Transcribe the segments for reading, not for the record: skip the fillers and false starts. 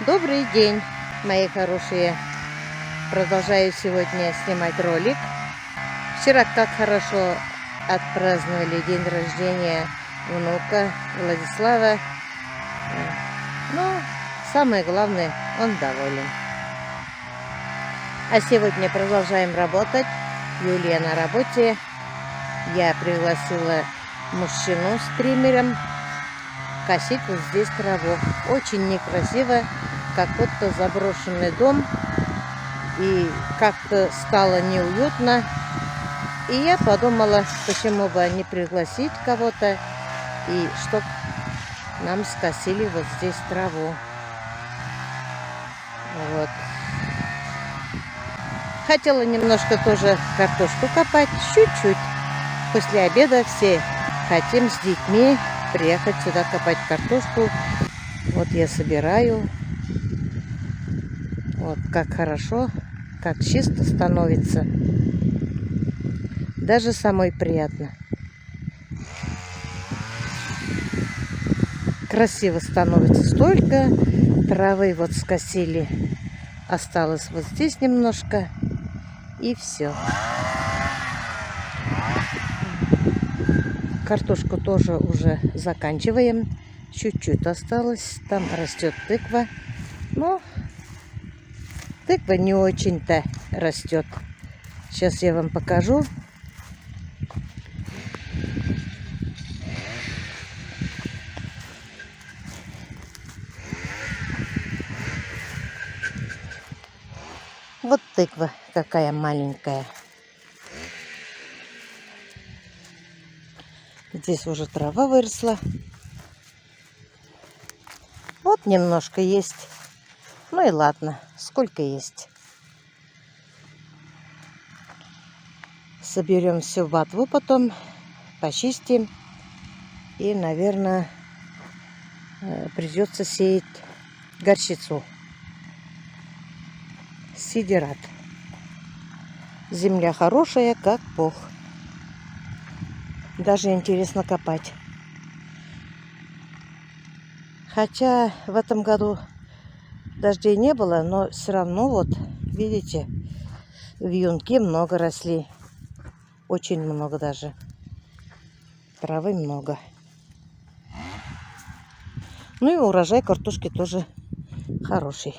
Добрый день, мои хорошие. Продолжаю сегодня снимать ролик. Вчера как хорошо отпраздновали день рождения внука Владислава. Но самое главное, он доволен. А сегодня продолжаем работать. Юлия на работе. Я пригласила мужчину с триммером косить вот здесь траву. Очень некрасиво, как будто заброшенный дом. И как-то стало неуютно. И я подумала, почему бы не пригласить кого-то, и чтоб нам скосили вот здесь траву. Вот. Хотела немножко тоже картошку копать, чуть-чуть. После обеда все хотим с детьми приехать сюда копать картошку. Вот я собираю. Вот как хорошо, как чисто становится. Даже самой приятно. Красиво становится. Столько травы вот скосили. Осталось вот здесь немножко. И все. Картошку тоже уже заканчиваем. Чуть-чуть осталось. Там растет тыква. Но тыква не очень-то растет. Сейчас я вам покажу. Вот тыква какая маленькая. Здесь уже трава выросла. Вот немножко есть. Ну и ладно, сколько есть. Соберем все в ботву потом, почистим. И, наверное, придется сеять горчицу. Сидират. Земля хорошая, как пух. Даже интересно копать. Хотя в этом году дождей не было, но все равно вот, видите, вьюнки много росли. Очень много даже. Травы много. Ну и урожай картошки тоже хороший.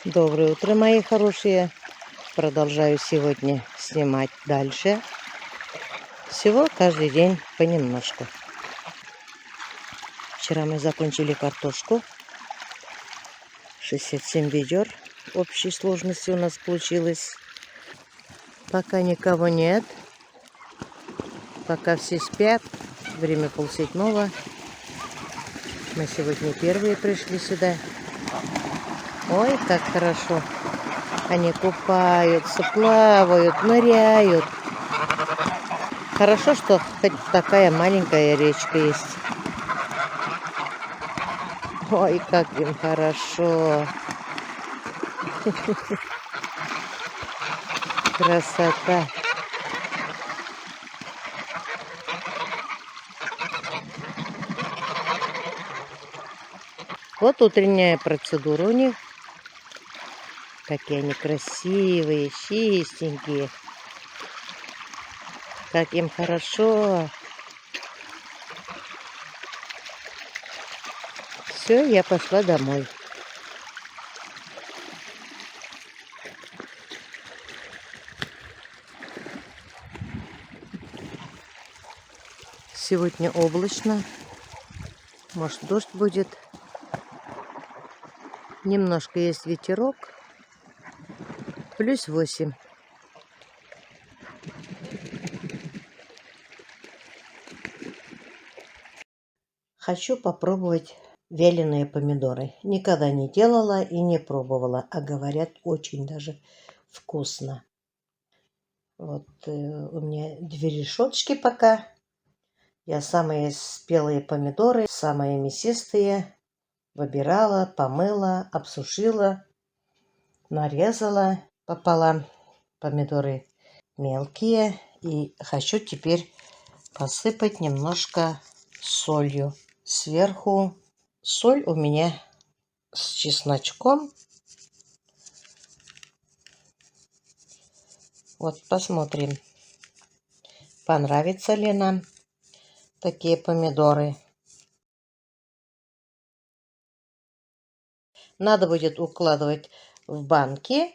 Доброе утро, мои хорошие. Продолжаю сегодня снимать дальше. Всего каждый день понемножку. Вчера мы закончили картошку. 67 ведер общей сложности у нас получилось. Пока никого нет. Пока все спят. Время 6:30. Мы сегодня первые пришли сюда. Ой, как хорошо. Они купаются, плавают, ныряют. Хорошо, что хоть такая маленькая речка есть. Ой, как им хорошо. Красота. Вот утренняя процедура у них. Какие они красивые, чистенькие. Как им хорошо. Все, я пошла домой. Сегодня облачно. Может, дождь будет. Немножко есть ветерок. +8. Хочу попробовать вяленые помидоры. Никогда не делала и не пробовала, а говорят, очень даже вкусно. Вот у меня 2 решеточки пока. Я самые спелые помидоры, самые мясистые выбирала, помыла, обсушила, нарезала пополам. Помидоры мелкие. И хочу теперь посыпать немножко солью. Сверху соль у меня с чесночком. Вот посмотрим, понравится ли нам такие помидоры. Надо будет укладывать в банки.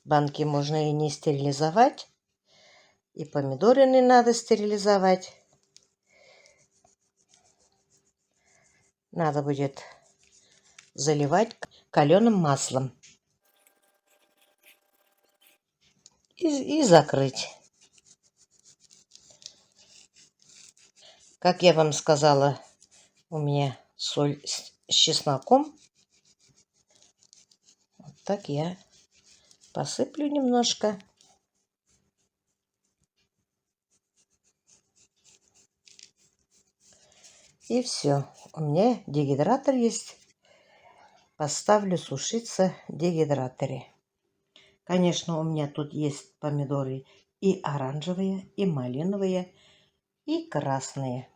Банки можно и не стерилизовать. И помидоры не надо стерилизовать. Надо будет заливать каленым маслом. И закрыть. Как я вам сказала, у меня соль с чесноком. Вот так я посыплю немножко. И все. У меня дегидратор есть. Поставлю сушиться в дегидраторе. Конечно, у меня тут есть помидоры и оранжевые, и малиновые, и красные.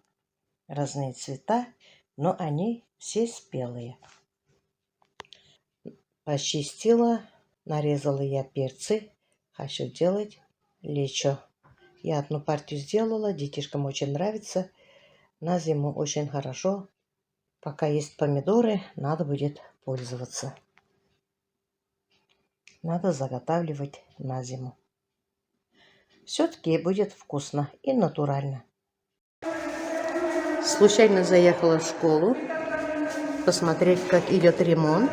Разные цвета, но они все спелые. Почистила, нарезала я перцы. Хочу делать лечо. Я одну партию сделала, детишкам очень нравится. На зиму очень хорошо. Пока есть помидоры, надо будет пользоваться. Надо заготавливать на зиму. Все-таки будет вкусно и натурально. Случайно заехала в школу посмотреть, как идет ремонт.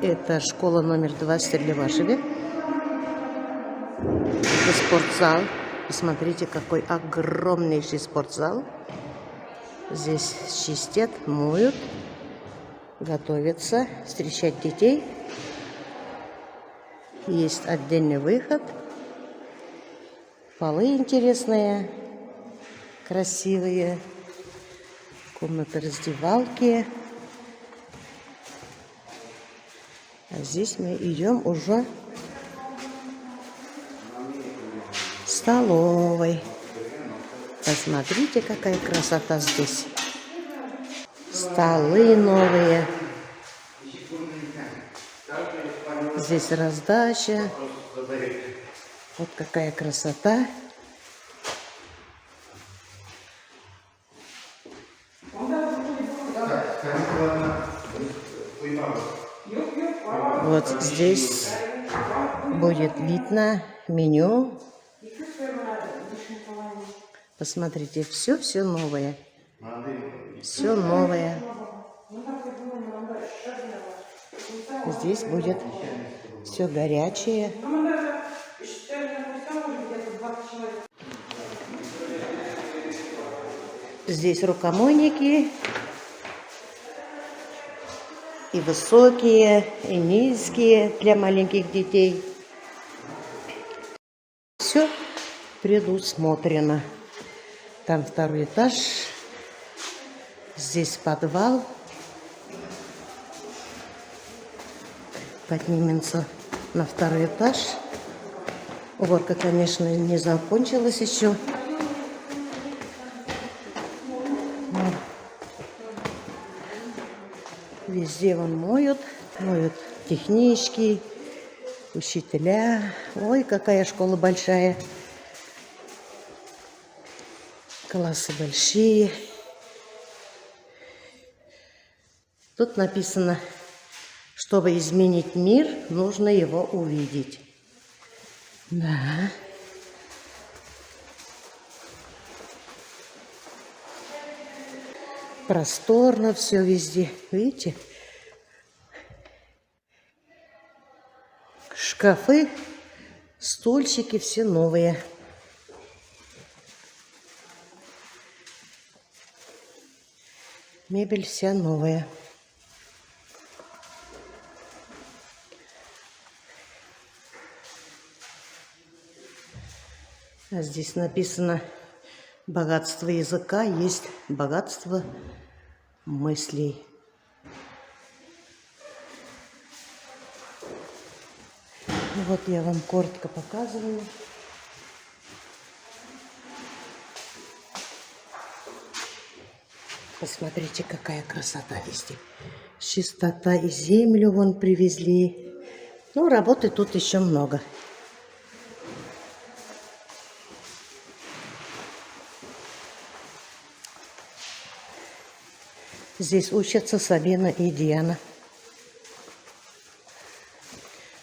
Это школа номер 2 в Стерлевашеве. Это спортзал. Посмотрите, какой огромнейший спортзал. Здесь чистят, моют, готовятся встречать детей. Есть отдельный выход. Полы интересные, красивые. Комната раздевалки. А здесь мы идем уже в столовой. Посмотрите, какая красота здесь. Столы новые. Здесь раздача. Вот какая красота. Вот здесь будет видно меню. Посмотрите, все новое. Все новое. Здесь будет все горячее. Здесь рукомойники. И высокие, и низкие для маленьких детей. Все предусмотрено. Там второй этаж. Здесь подвал. Поднимемся на второй этаж. Уборка, конечно, не закончилась еще. Везде вон моют технички, учителя. Ой, какая школа большая. Классы большие. Тут написано, чтобы изменить мир, нужно его увидеть. Да. Просторно все везде. Видите? Шкафы, стульчики все новые. Мебель вся новая. А здесь написано: богатство языка есть богатство мыслей. Вот я вам коротко показываю. Посмотрите, какая красота везде. Чистота и землю вон привезли. Ну, работы тут еще много. Здесь учатся Сабина и Диана.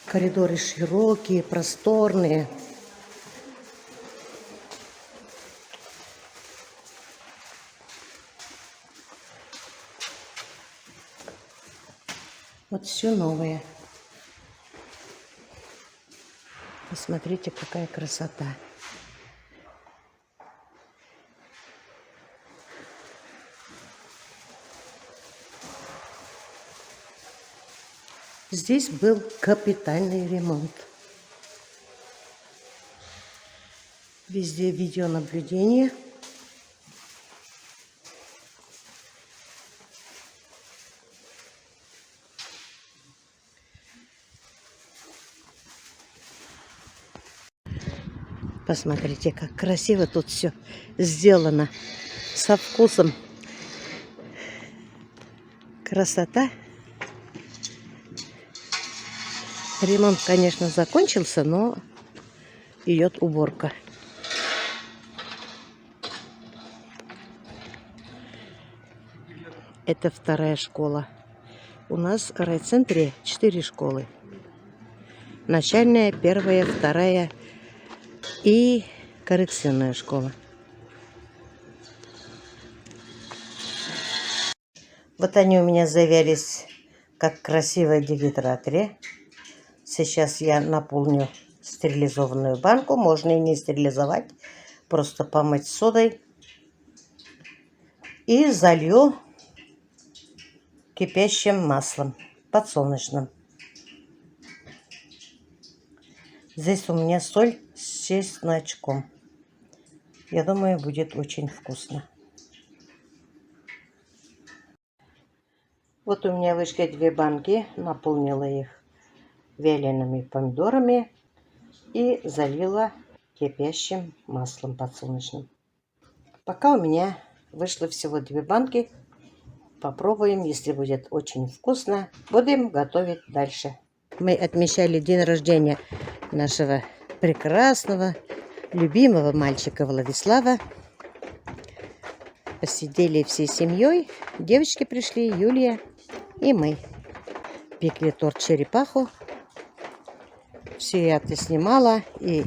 Коридоры широкие, просторные. Вот все новое. Посмотрите, какая красота. Здесь был капитальный ремонт. Везде видеонаблюдение. Посмотрите, как красиво тут все сделано. Со вкусом. Красота. Ремонт, конечно, закончился, но идет уборка. Это вторая школа. У нас в райцентре 4 школы. Начальная, первая, вторая и коррекционная школа. Вот они у меня завялись, как красивая дегидратория. Сейчас я наполню стерилизованную банку. Можно и не стерилизовать. Просто помыть содой. И залью кипящим маслом подсолнечным. Здесь у меня соль с чесночком. Я думаю, будет очень вкусно. Вот у меня вышли 2 банки. Наполнила их вялеными помидорами и залила кипящим маслом подсолнечным. Пока у меня вышло всего 2 банки. Попробуем, если будет очень вкусно, будем готовить дальше. Мы отмечали день рождения нашего прекрасного, любимого мальчика Владислава. Посидели всей семьей. Девочки пришли, Юлия и мы. Пекли торт черепаху. Все я это снимала, и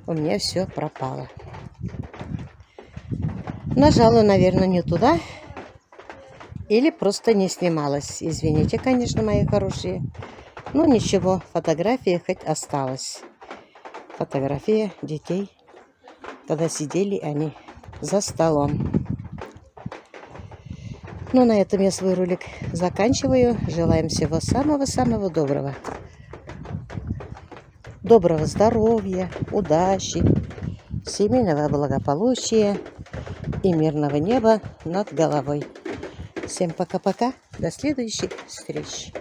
у меня все пропало. Нажала, наверное, не туда. Или просто не снималась. Извините, конечно, мои хорошие. Но ничего, фотография хоть осталась. Фотография детей, когда сидели они за столом. Ну, на этом я свой ролик заканчиваю. Желаем всего самого-самого доброго. Доброго здоровья, удачи, семейного благополучия и мирного неба над головой. Всем пока-пока. До следующих встреч.